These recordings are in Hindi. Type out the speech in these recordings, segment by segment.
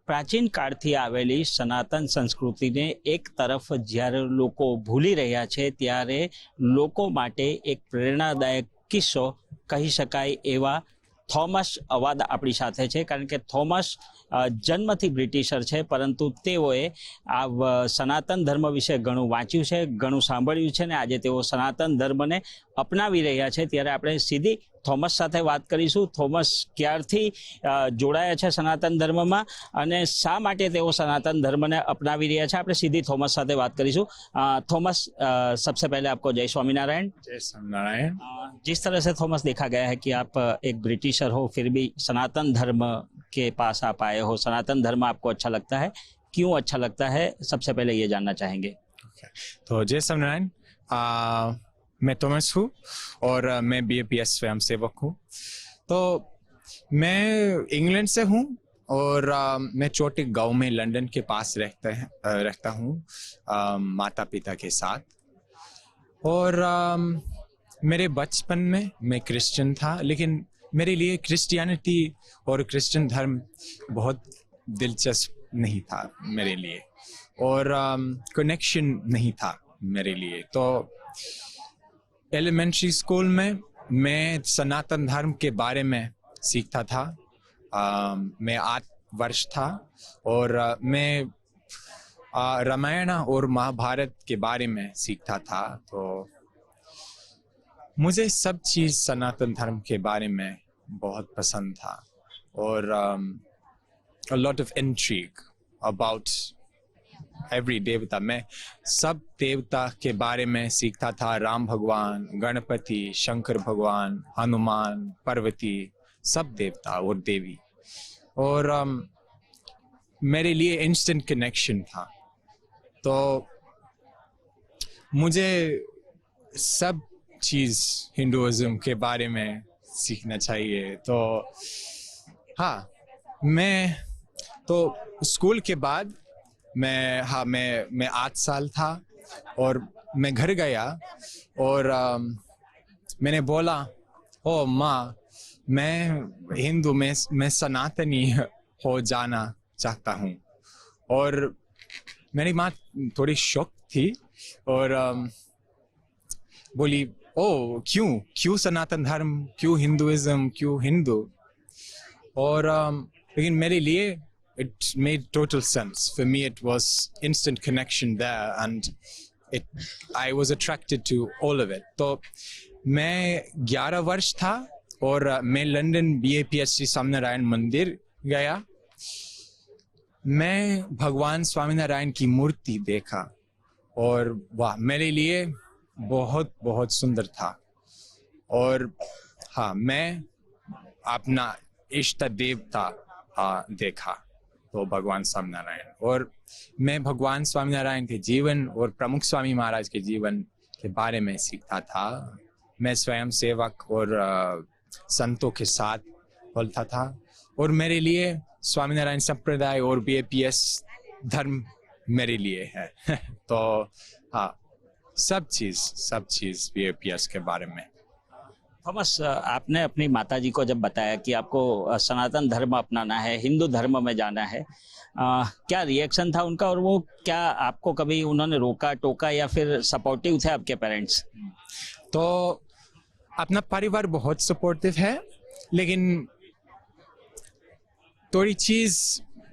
પ્રાચીન કાળથી આવેલી સનાતન સંસ્કૃતિને એક તરફ જ્યારે લોકો ભૂલી રહ્યા છે ત્યારે લોકો માટે એક પ્રેરણાદાયક કિસ્સો કહી શકાય એવા થોમસ અવાદ આપણી સાથે છે, કારણ કે થોમસ જન્મથી બ્રિટિશર છે, પરંતુ તેઓએ સનાતન ધર્મ વિશે ઘણું વાંચ્યું છે, ઘણું સાંભળ્યું છે ને આજે તેઓ સનાતન ધર્મને અપનાવી રહ્યા છે। ત્યારે આપણે સીધી થોમસ સાથે વાત કરીશું। થોમસ ક્યારથી જોડાયા છે સનાતન ધર્મમાં અને શા માટે તેઓ સનાतन धर्म ने अपनावी રહ્યા છે, આપણે સીધી થોમસ સાથે વાત કરીશું। थॉमस, सबसे पहले आपको जय स्वामीनारायण। जय स्वामीनारायण। जिस तरह से थॉमस देखा गया है कि आप एक ब्रिटिशर हो फिर भी सनातन धर्म के पास आप आए हो, सनातन धर्म आपको अच्छा लगता है, क्यों अच्छा लगता है, सबसे पहले ये जानना चाहेंगे। तो जय स्वामीनारायण। मैं थॉमस हूँ और मैं BAPS स्वयंसेवक हूँ। तो मैं इंग्लैंड से हूँ और मैं छोटे गांव में लंदन के पास रहता हूँ माता पिता के साथ। और मेरे बचपन में मैं क्रिश्चियन था, लेकिन मेरे लिए क्रिश्चियनिटी और क्रिश्चियन धर्म बहुत दिलचस्प नहीं था मेरे लिए, और कनेक्शन नहीं था मेरे लिए। तो एलिमेंट्री स्कूल में मैं सनातन धर्म के बारे में सीखता था। मैं 8 वर्ष था और मैं रामायण और महाभारत के बारे में सीखता था। तो मुझे सब चीज़ सनातन धर्म के बारे में बहुत पसंद था और a lot of intrigue about every देवता। मैं सब देवता के बारे में सीखता था, राम भगवान, गणपति, शंकर भगवान, हनुमान, पार्वती, सब देवता और देवी। और मेरे लिए इंस्टेंट कनेक्शन था। तो मुझे सब चीज़ हिंदुइज्म के बारे में सीखना चाहिए। तो हाँ, मैं तो स्कूल के बाद मैं 8 साल था और मैं घर गया और मैंने बोला, ओ माँ, मैं हिंदू में मैं सनातनी हो जाना चाहता हूँ। और मेरी माँ थोड़ी शॉक थी और बोली, ओ क्यों सनातन धर्म, क्यों हिंदुइज्म, क्यों हिंदू। और लेकिन मेरे लिए it made total sense. For me it was instant connection there and I was attracted to all of it. तो मैं 11 वर्ष था और मैं लंदन BAPS स्वामीनारायण मंदिर गया। मैं भगवान स्वामीनारायण की मूर्ति देखा और वाह, मेरे लिए बहुत बहुत सुंदर था। और हाँ, मैं अपना इष्ट देवता देखा, तो भगवान स्वामीनारायण। और मैं भगवान स्वामीनारायण के जीवन और प्रमुख स्वामी महाराज के जीवन के बारे में सीखता था। मैं स्वयं सेवक और संतों के साथ बोलता था और मेरे लिए स्वामीनारायण संप्रदाय और BAPS धर्म मेरे लिए है। तो हाँ, सब चीज़ BAPS के बारे में। थॉमस, आपने अपनी माताजी को जब बताया कि आपको सनातन धर्म अपनाना है, हिंदू धर्म में जाना है, क्या रिएक्शन था उनका, और वो क्या आपको कभी उन्होंने रोका टोका या फिर सपोर्टिव थे आपके पेरेंट्स? तो अपना परिवार बहुत सपोर्टिव है, लेकिन थोड़ी चीज़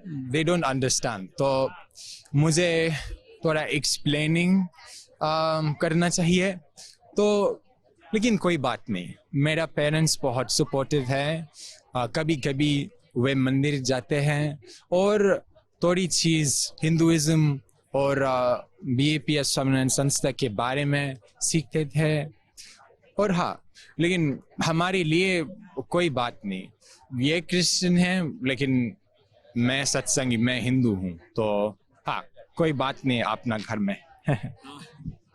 दे डोंट अंडरस्टैंड। तो मुझे थोड़ा एक्सप्लेनिंग करना चाहिए। तो लेकिन कोई बात नहीं, मेरा पेरेंट्स बहुत सपोर्टिव है। कभी कभी वे मंदिर जाते हैं और थोड़ी चीज़ हिंदुइज्म और BAPS स्वामीनारायण संस्था के बारे में सीखते थे। और हाँ, लेकिन हमारे लिए कोई बात नहीं, ये क्रिश्चियन है लेकिन मैं सत्संगी, मैं हिंदू हूँ। तो हाँ, कोई बात नहीं अपना घर में।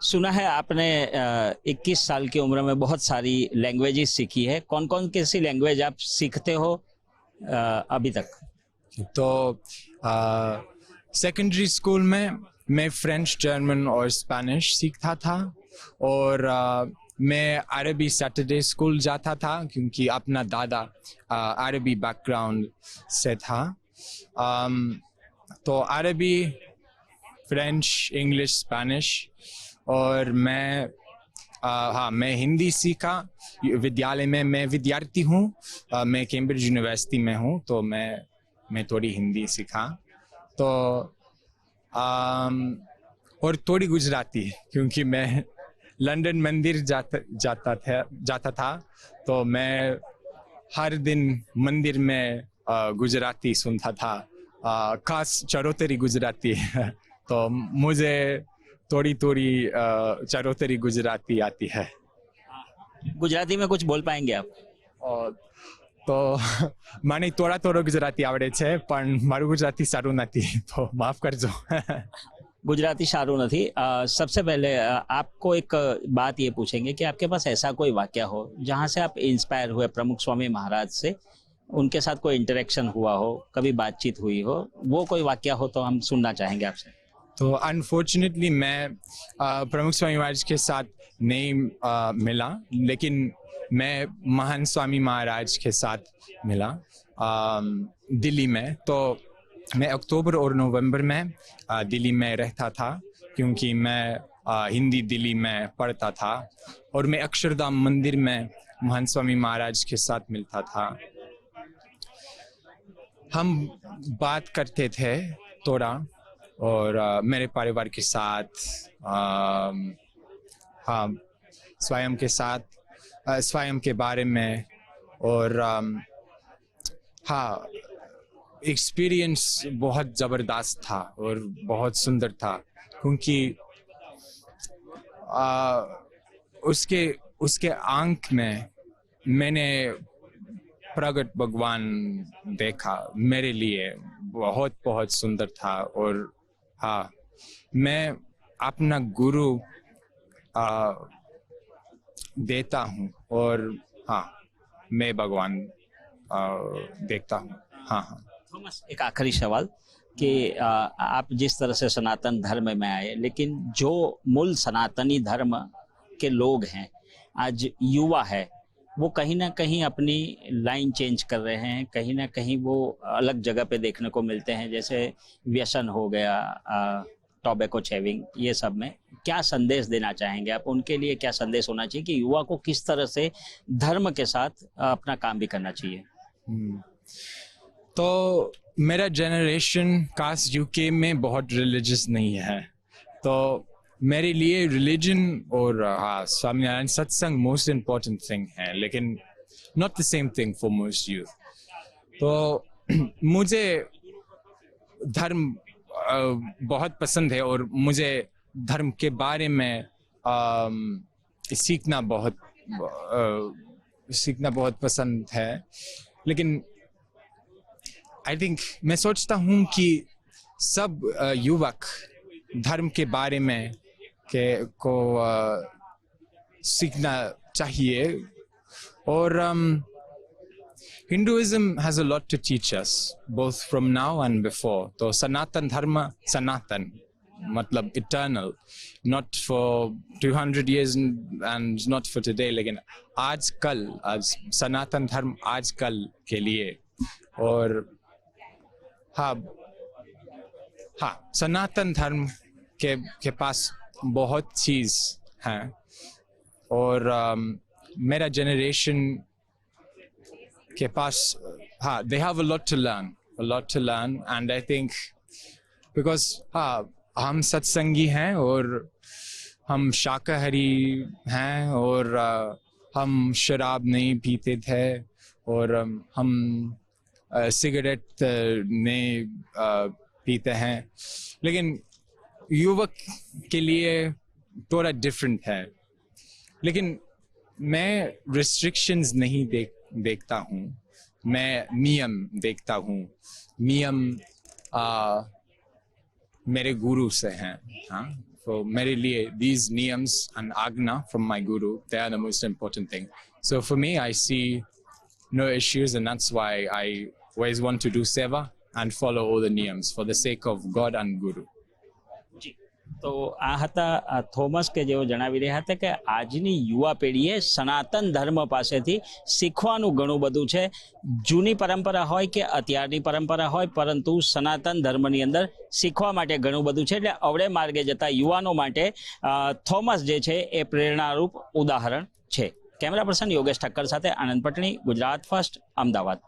सुना है आपने 21 साल की उम्र में बहुत सारी लैंग्वेजेस सीखी है, कौन कौन कैसी लैंग्वेज आप सीखते हो अभी तक? तो सेकेंडरी स्कूल में मैं फ्रेंच, जर्मन और स्पेनिश सीखता था। और मैं अरबी सैटरडे स्कूल जाता था क्योंकि अपना दादा अरबी बैकग्राउंड से था। तो अरबी, फ्रेंच, इंग्लिश, स्पेनिश, और मैं हिंदी सीखा विद्यालय में। मैं विद्यार्थी हूँ, मैं कैम्ब्रिज यूनिवर्सिटी में हूँ, तो मैं थोड़ी हिंदी सीखा। तो और थोड़ी गुजराती, क्योंकि मैं लंदन मंदिर जाता था, तो मैं हर दिन मंदिर में गुजराती सुनता था, खास चरोतरी गुजराती। तो मुझे थोड़ी थोड़ी चरोतरी गुजराती आती है। गुजराती में कुछ बोल पाएंगे आप? તો મને થોડા થોડો ગુજરાતી આવડે છે, પણ મારું ગુજરાતી સારું નથી, તો માફ કરજો। गुजराती शारू नहीं। सबसे पहले आपको एक बात ये पूछेंगे कि आपके पास ऐसा कोई वाक्य हो जहाँ से आप इंस्पायर हुए प्रमुख स्वामी महाराज से, उनके साथ कोई इंटरेक्शन हुआ हो, कभी बातचीत हुई हो, वो कोई वाक्य हो तो हम सुनना चाहेंगे आपसे। तो अनफॉर्चुनेटली मैं प्रमुख स्वामी महाराज के साथ नहीं मिला, लेकिन मैं महान स्वामी महाराज के साथ मिला दिल्ली में। तो मैं अक्टूबर और नवंबर में दिल्ली में रहता था, क्योंकि मैं हिंदी दिल्ली में पढ़ता था, और मैं अक्षरधाम मंदिर में महान स्वामी महाराज के साथ मिलता था। हम बात करते थे थोड़ा, और मेरे परिवार के साथ, हाँ, स्वयं के साथ, स्वयं के बारे में, और हाँ, एक्सपीरियंस बहुत ज़बरदस्त था और बहुत सुंदर था, क्योंकि उसके आंख में मैंने प्रगट भगवान देखा। मेरे लिए बहुत बहुत सुंदर था। और हाँ, मैं अपना गुरु देता हूँ, और हाँ, मैं भगवान देखता हूँ। हाँ। थॉमस, एक आखिरी सवाल कि आप जिस तरह से सनातन धर्म में आए, लेकिन जो मूल सनातनी धर्म के लोग हैं, आज युवा है, वो कहीं ना कहीं अपनी लाइन चेंज कर रहे हैं, कहीं ना कहीं वो अलग जगह पे देखने को मिलते हैं, जैसे व्यसन हो गया, टोबैको चेविंग, ये सब में क्या संदेश देना चाहेंगे आप? उनके लिए क्या संदेश होना चाहिए कि युवा को किस तरह से धर्म के साथ अपना काम भी करना चाहिए? तो मेरा जनरेशन काश यूके में बहुत रिलीजियस नहीं है, तो मेरे लिए रिलीजन और हाँ, स्वामीनारायण सत्संग मोस्ट इम्पोर्टेंट थिंग है, लेकिन not the same thing for most youth. तो मुझे धर्म बहुत पसंद है, और मुझे धर्म के बारे में सीखना बहुत पसंद है। लेकिन आई थिंक मैं सोचता हूँ कि सब युवक धर्म के बारे में को सीखना चाहिए। और Hinduism has a lot to teach us, both from now and before. तो सनातन धर्म, सनातन मतलब eternal, not for 200 years and not for today, लेकिन आज सनातन धर्म आजकल के लिए। और हाँ, सनातन धर्म के पास बहुत चीज है, और मेरा जनरेशन के पास हाँ, they have a lot to learn, and I think because हाँ, हम सत्संगी हैं, और हम शाकाहारी हैं, और हम शराब नहीं पीते थे, और हम सिगरेट नहीं पीते हैं। लेकिन युवक के लिए थोड़ा डिफरेंट है। लेकिन मैं रिस्ट्रिक्शंस नहीं देखता हूँ, मैं नियम देखता हूँ। नियम मेरे गुरु से हैं। हाँ, तो मेरे लिए these niyams and agna from my guru, they are the most important thing. So for me, I see no issues, and that's why I always want to do seva and follow all the niyams for the sake of God and Guru. जी, તો આ હતા થોમસ કે જેઓ જણાવી રહ્યા હતા કે આજની યુવા પેઢીએ સનાતન ધર્મ પાસેથી શીખવાનું ઘણું બધું છે. જૂની પરંપરા હોય કે અત્યારની પરંપરા હોય, પરંતુ સનાતન ધર્મની અંદર શીખવા માટે ઘણું બધું છે. એટલે અવળે માર્ગે જતા યુવાનો માટે થોમસ જે છે એ પ્રેરણારૂપ ઉદાહરણ છે. કેમેરા પર્સન યોગેશ ઠક્કર સાથે આનંદ પટણી, ગુજરાત ફર્સ્ટ, અમદાવાદ.